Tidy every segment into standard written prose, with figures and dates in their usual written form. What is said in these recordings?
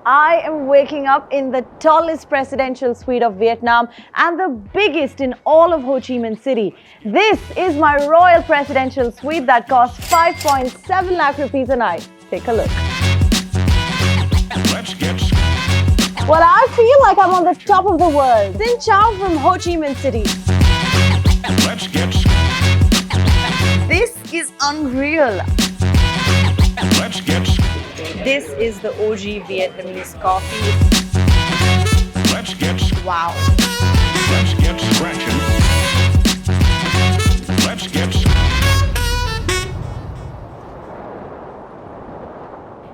I am waking up in the tallest presidential suite of Vietnam and the biggest in all of Ho Chi Minh City. This is my royal presidential suite that costs 5.7 lakh rupees a night. Take a look. Well, I feel like I'm on the top of the world. Xin Chao from Ho Chi Minh City. This is unreal. This is the OG Vietnamese coffee. Wow. Let's get scratching. Let's get.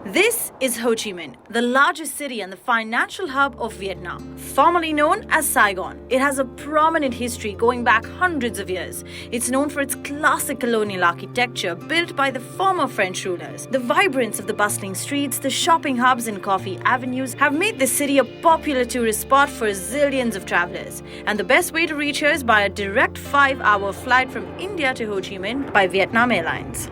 This is Ho Chi Minh, the largest city and the financial hub of Vietnam. Formerly known as Saigon, it has a prominent history going back hundreds of years. It's known for its classic colonial architecture built by the former French rulers. The vibrance of the bustling streets, the shopping hubs and coffee avenues have made this city a popular tourist spot for zillions of travelers. And the best way to reach here is by a direct 5-hour flight from India to Ho Chi Minh by Vietnam Airlines.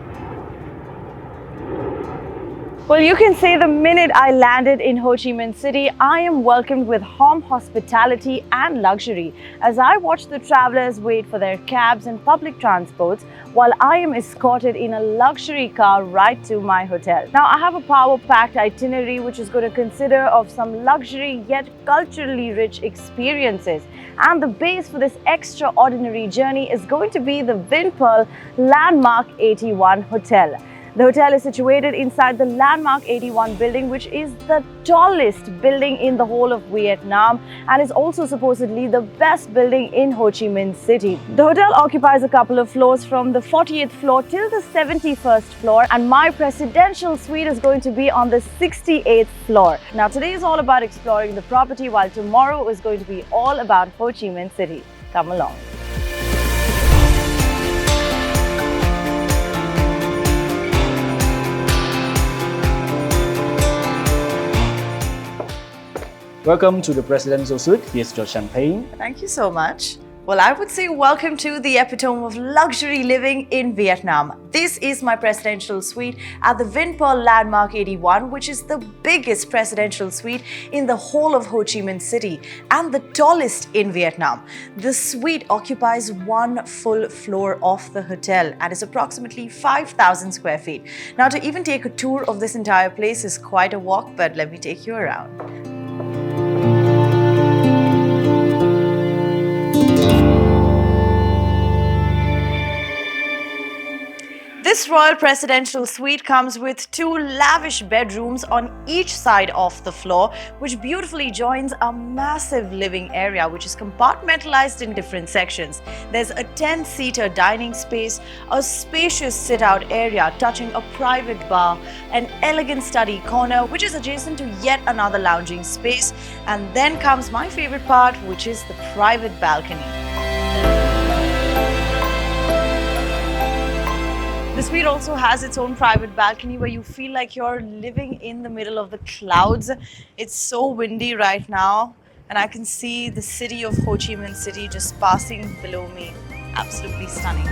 Well, you can say the minute I landed in Ho Chi Minh City, I am welcomed with warm hospitality and luxury as I watch the travelers wait for their cabs and public transports while I am escorted in a luxury car right to my hotel. Now, I have a power-packed itinerary which is going to consider of some luxury yet culturally rich experiences. And the base for this extraordinary journey is going to be the Vinpearl Landmark 81 Hotel. The hotel is situated inside the Landmark 81 building, which is the tallest building in the whole of Vietnam and is also supposedly the best building in Ho Chi Minh City. The hotel occupies a couple of floors from the 40th floor till the 71st floor, and my presidential suite is going to be on the 68th floor. Now, today is all about exploring the property, while tomorrow is going to be all about Ho Chi Minh City. Come along. Welcome to the Presidential Suite. Here's your champagne. Thank you so much. Well, I would say welcome to the epitome of luxury living in Vietnam. This is my presidential suite at the Vinpearl Landmark 81, which is the biggest presidential suite in the whole of Ho Chi Minh City and the tallest in Vietnam. The suite occupies one full floor of the hotel and is approximately 5,000 square feet. Now, to even take a tour of this entire place is quite a walk, but let me take you around. This royal presidential suite comes with 2 lavish bedrooms on each side of the floor, which beautifully joins a massive living area which is compartmentalized in different sections. There's a 10-seater dining space, a spacious sit-out area touching a private bar, an elegant study corner which is adjacent to yet another lounging space, and then comes my favorite part, which is the private balcony. The suite also has its own private balcony where you feel like you're living in the middle of the clouds. It's so windy right now, and I can see the city of Ho Chi Minh City just passing below me. Absolutely stunning.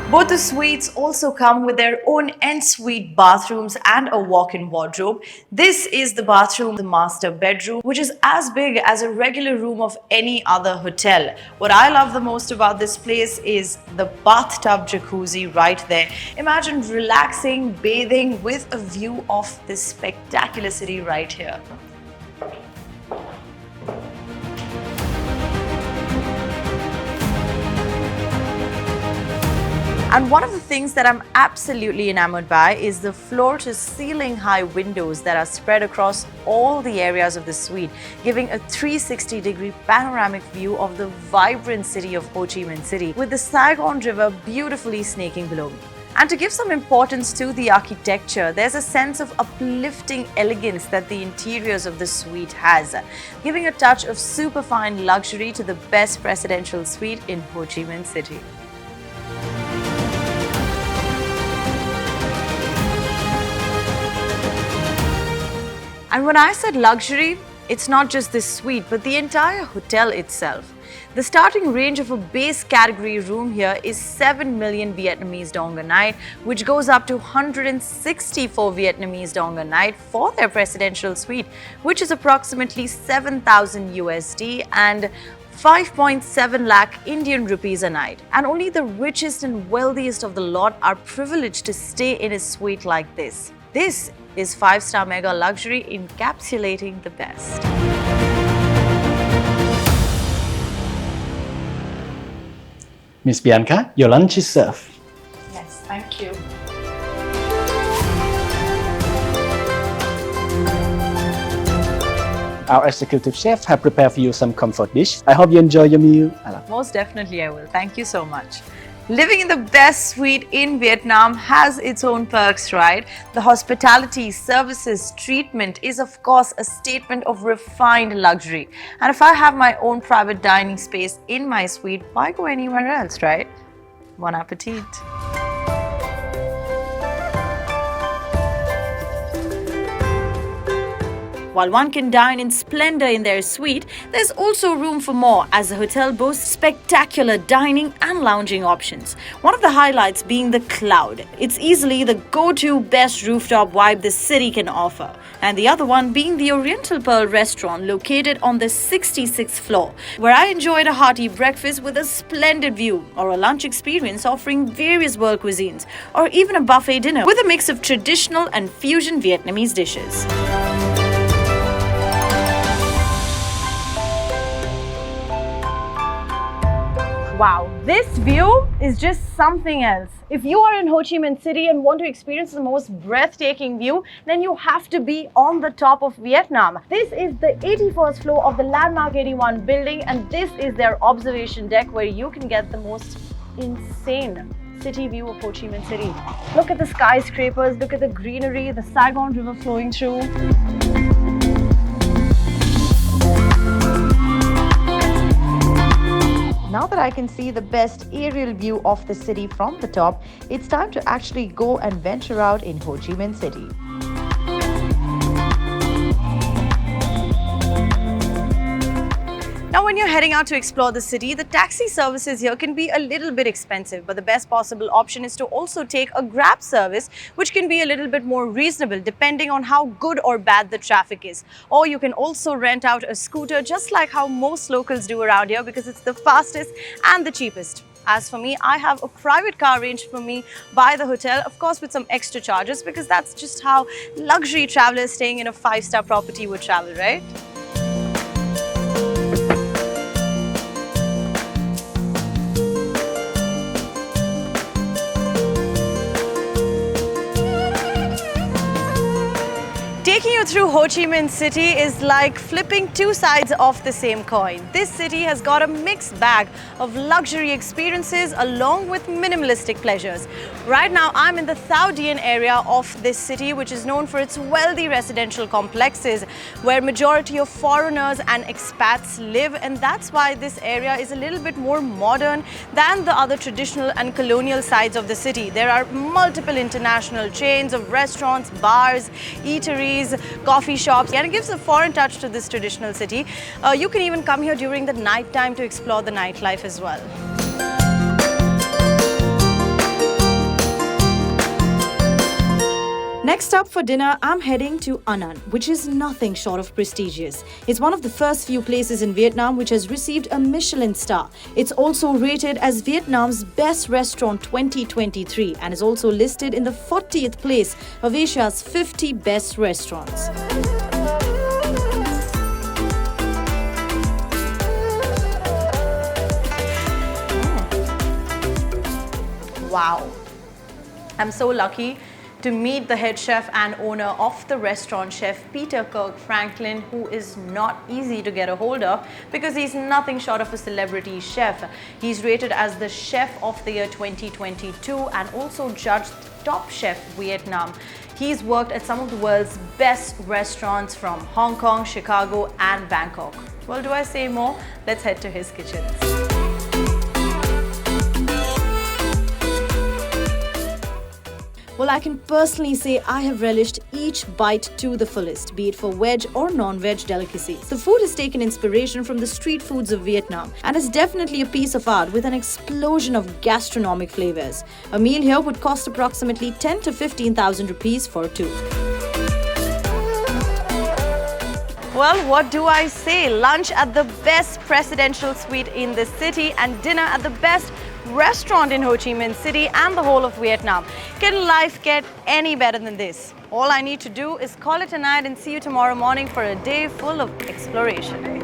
Both the suites also come with their own en-suite bathrooms and a walk-in wardrobe. This is the bathroom, the master bedroom, which is as big as a regular room of any other hotel. What I love the most about this place is the bathtub jacuzzi right there. Imagine relaxing, bathing with a view of this spectacular city right here. And one of the things that I'm absolutely enamored by is the floor-to-ceiling high windows that are spread across all the areas of the suite, giving a 360-degree panoramic view of the vibrant city of Ho Chi Minh City, with the Saigon River beautifully snaking below me. And to give some importance to the architecture, there's a sense of uplifting elegance that the interiors of the suite has, giving a touch of superfine luxury to the best presidential suite in Ho Chi Minh City. And when I said luxury, it's not just this suite, but the entire hotel itself. The starting range of a base category room here is 7 million Vietnamese dong a night, which goes up to 164 Vietnamese dong a night for their presidential suite, which is approximately 7,000 USD and 5.7 lakh Indian rupees a night. And only the richest and wealthiest of the lot are privileged to stay in a suite like this. This is 5-star mega luxury encapsulating the best. Miss Bianca, your lunch is served. Yes, thank you. Our executive chef have prepared for you some comfort dish. I hope you enjoy your meal. Most definitely I will. Thank you so much. Living in the best suite in Vietnam has its own perks, right? The hospitality, services, treatment is of course a statement of refined luxury. And if I have my own private dining space in my suite, why go anywhere else, right? Bon appetit. While one can dine in splendor in their suite, there's also room for more as the hotel boasts spectacular dining and lounging options. One of the highlights being the Cloud. It's easily the go-to best rooftop vibe the city can offer. And the other one being the Oriental Pearl restaurant located on the 66th floor, where I enjoyed a hearty breakfast with a splendid view, or a lunch experience offering various world cuisines, or even a buffet dinner with a mix of traditional and fusion Vietnamese dishes. Wow, this view is just something else. If you are in Ho Chi Minh City and want to experience the most breathtaking view, then you have to be on the top of Vietnam. This is the 81st floor of the Landmark 81 building, and this is their observation deck where you can get the most insane city view of Ho Chi Minh City. Look at the skyscrapers, look at the greenery, the Saigon River flowing through. Now that I can see the best aerial view of the city from the top, it's time to actually go and venture out in Ho Chi Minh City. Now, when you're heading out to explore the city, the taxi services here can be a little bit expensive, but the best possible option is to also take a Grab service, which can be a little bit more reasonable depending on how good or bad the traffic is. Or you can also rent out a scooter, just like how most locals do around here, because it's the fastest and the cheapest. As for me, I have a private car arranged for me by the hotel, of course with some extra charges, because that's just how luxury travelers staying in a 5-star property would travel, right? Taking you through Ho Chi Minh City is like flipping two sides of the same coin. This city has got a mixed bag of luxury experiences along with minimalistic pleasures. Right now, I'm in the Thao Dien area of this city, which is known for its wealthy residential complexes where majority of foreigners and expats live, and that's why this area is a little bit more modern than the other traditional and colonial sides of the city. There are multiple international chains of restaurants, bars, eateries, coffee shops, and it gives a foreign touch to this traditional city. You can even come here during the night time to explore the nightlife as well. Next up for dinner, I'm heading to Annan, which is nothing short of prestigious. It's one of the first few places in Vietnam which has received a Michelin star. It's also rated as Vietnam's best restaurant 2023 and is also listed in the 40th place of Asia's 50 best restaurants. Wow, I'm so lucky to meet the head chef and owner of the restaurant, Chef Peter Kirk Franklin, who is not easy to get a hold of because he's nothing short of a celebrity chef. He's rated as the Chef of the Year 2022 and also judged Top Chef Vietnam. He's worked at some of the world's best restaurants from Hong Kong, Chicago and Bangkok. Well, do I say more? Let's head to his kitchens. Well, I can personally say I have relished each bite to the fullest, be it for veg or non-veg delicacies. The food has taken inspiration from the street foods of Vietnam and is definitely a piece of art with an explosion of gastronomic flavors. A meal here would cost approximately 10 to 15,000 rupees for two. Well, what do I say? Lunch at the best presidential suite in the city and dinner at the best restaurant in Ho Chi Minh City and the whole of Vietnam. Can life get any better than this? All I need to do is call it a night and see you tomorrow morning for a day full of exploration.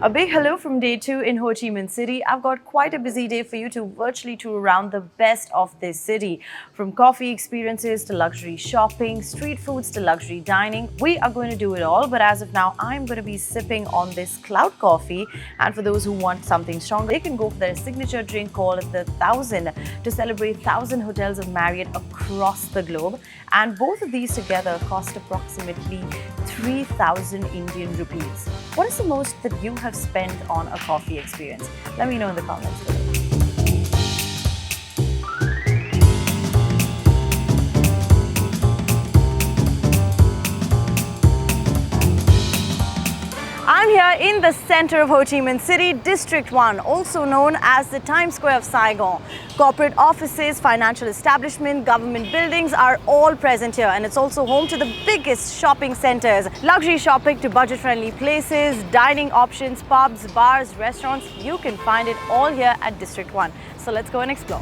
A big hello from day 2 in Ho Chi Minh City. I've got quite a busy day for you to virtually tour around the best of this city. From coffee experiences to luxury shopping, street foods to luxury dining, we are going to do it all. But as of now, I'm going to be sipping on this cloud coffee. And for those who want something stronger, they can go for their signature drink called the 1000 to celebrate 1000 hotels of Marriott across the globe. And both of these together cost approximately 3,000 Indian rupees. What is the most that you have spent on a coffee experience? Let me know in the comments below. I'm here in the center of Ho Chi Minh City, District 1, also known as the Times Square of Saigon. Corporate offices, financial establishment, government buildings are all present here, and it's also home to the biggest shopping centers. Luxury shopping to budget-friendly places, dining options, pubs, bars, restaurants, you can find it all here at District 1. So let's go and explore.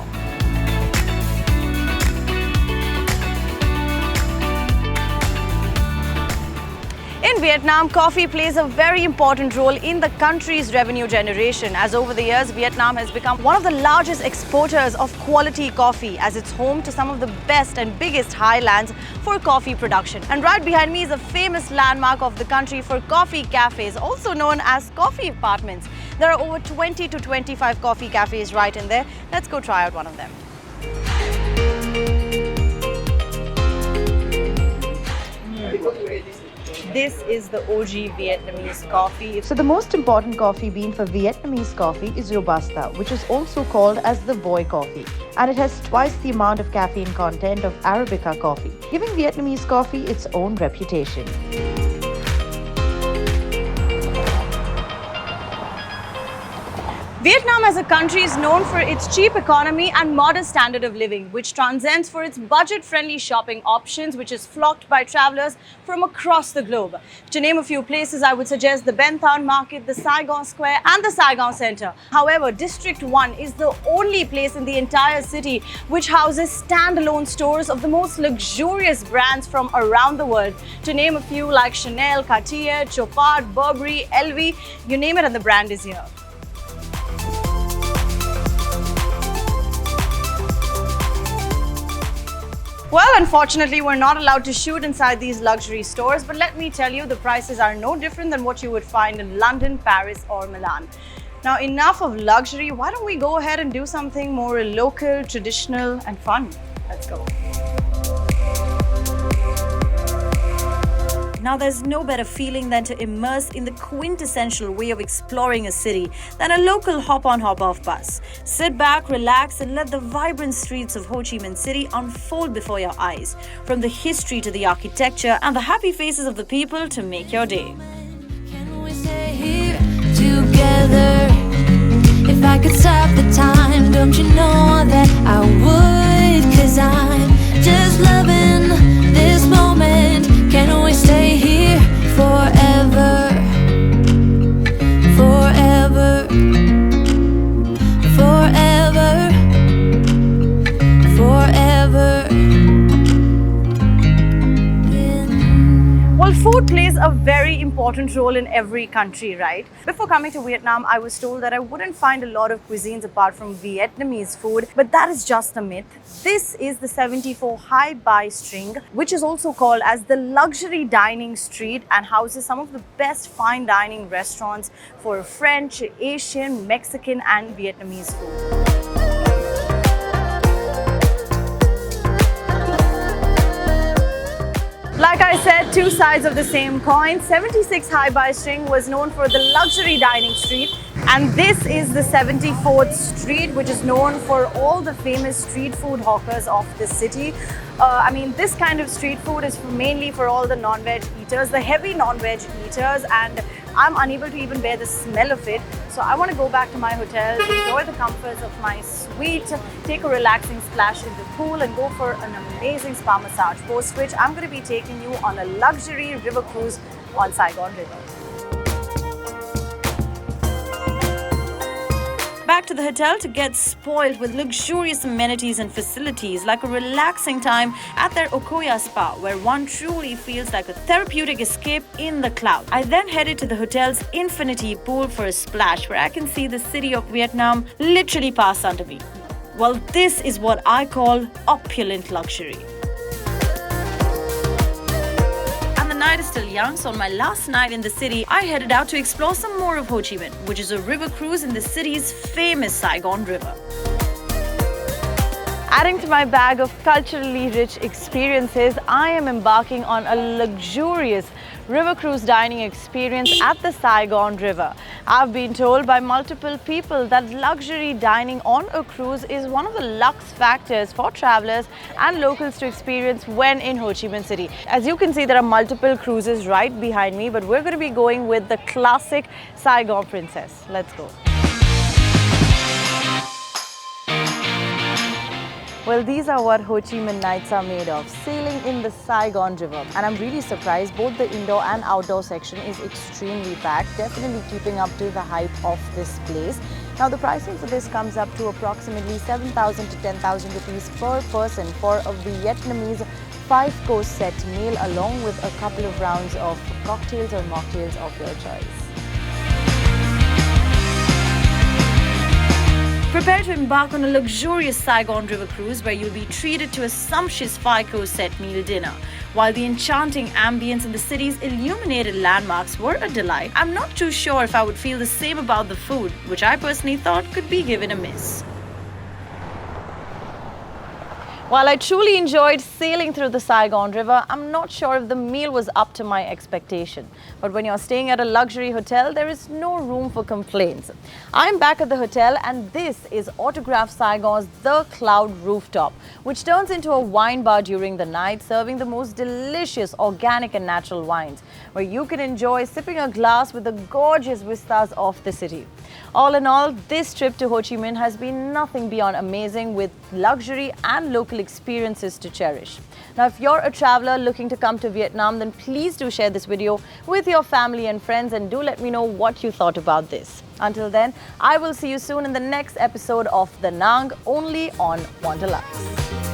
In Vietnam, coffee plays a very important role in the country's revenue generation, as over the years, Vietnam has become one of the largest exporters of quality coffee, as it's home to some of the best and biggest highlands for coffee production. And right behind me is a famous landmark of the country for coffee cafes, also known as coffee apartments. There are over 20 to 25 coffee cafes right in there. Let's go try out one of them. This is the OG Vietnamese coffee. So the most important coffee bean for Vietnamese coffee is Robusta, which is also called as the Voi coffee. And it has twice the amount of caffeine content of Arabica coffee, giving Vietnamese coffee its own reputation. Vietnam as a country is known for its cheap economy and modest standard of living, which transcends for its budget-friendly shopping options, which is flocked by travelers from across the globe. To name a few places, I would suggest the Ben Thanh Market, the Saigon Square and the Saigon Center. However, District 1 is the only place in the entire city which houses standalone stores of the most luxurious brands from around the world. To name a few like Chanel, Cartier, Chopard, Burberry, LV, you name it and the brand is here. Well, unfortunately, we're not allowed to shoot inside these luxury stores, but let me tell you, the prices are no different than what you would find in London, Paris or Milan. Now, enough of luxury, why don't we go ahead and do something more local, traditional and fun? Let's go. Now, there's no better feeling than to immerse in the quintessential way of exploring a city than a local hop-on, hop-off bus. Sit back, relax, and let the vibrant streets of Ho Chi Minh City unfold before your eyes, from the history to the architecture and the happy faces of the people to make your day. Can we stay here together? If I could stop the time, don't you know that I would? 'Cause I'm just loving this moment. Can we stay here forever? Forever. Forever. Forever. Well, food plays a very important role in every country, right? Before coming to Vietnam, I was told that I wouldn't find a lot of cuisines apart from Vietnamese food, but that is just a myth. This is the 74 High Bai String, which is also called as the luxury dining street and houses some of the best fine dining restaurants for French, Asian, Mexican and Vietnamese food. Like I said, two sides of the same coin. 76 High Bai String was known for the luxury dining street, And this is the 74th Street, which is known for all the famous street food hawkers of the city. I mean, this kind of street food is mainly for all the non-veg eaters, the heavy non-veg eaters, and I'm unable to even bear the smell of it. So I want to go back to my hotel, enjoy the comforts of my suite, take a relaxing splash in the pool and go for an amazing spa massage, post which I'm going to be taking you on a luxury river cruise on Saigon River. Back to the hotel to get spoiled with luxurious amenities and facilities like a relaxing time at their Okoya spa, where one truly feels like a therapeutic escape in the cloud. I then headed to the hotel's infinity pool for a splash where I can see the city of Vietnam literally pass under me. Well, this is what I call opulent luxury. The night is still young, so on my last night in the city, I headed out to explore some more of Ho Chi Minh, which is a river cruise in the city's famous Saigon River. Adding to my bag of culturally rich experiences, I am embarking on a luxurious river cruise dining experience at the Saigon River. I've been told by multiple people that luxury dining on a cruise is one of the luxe factors for travelers and locals to experience when in Ho Chi Minh City. As you can see, there are multiple cruises right behind me, but we're going to be going with the classic Saigon Princess. Let's go. Well, these are what Ho Chi Minh nights are made of, sailing in the Saigon River. And I'm really surprised, both the indoor and outdoor section is extremely packed, definitely keeping up to the hype of this place. Now, the pricing for this comes up to approximately 7,000 to 10,000 rupees per person for a Vietnamese 5-course set meal, along with a couple of rounds of cocktails or mocktails of your choice. Prepare to embark on a luxurious Saigon River cruise where you'll be treated to a sumptuous 5-course set meal dinner. While the enchanting ambience and the city's illuminated landmarks were a delight, I'm not too sure if I would feel the same about the food, which I personally thought could be given a miss. While I truly enjoyed sailing through the Saigon River, I'm not sure if the meal was up to my expectation. But when you're staying at a luxury hotel, there is no room for complaints. I'm back at the hotel, and this is Autograph Saigon's The Cloud Rooftop, which turns into a wine bar during the night, serving the most delicious organic and natural wines, where you can enjoy sipping a glass with the gorgeous vistas of the city. All in all, this trip to Ho Chi Minh has been nothing beyond amazing, with luxury and local experiences to cherish. Now, if you're a traveler looking to come to Vietnam, then please do share this video with your family and friends, and do let me know what you thought about this. Until then, I will see you soon in the next episode of The Nang, only on WanderLuxe.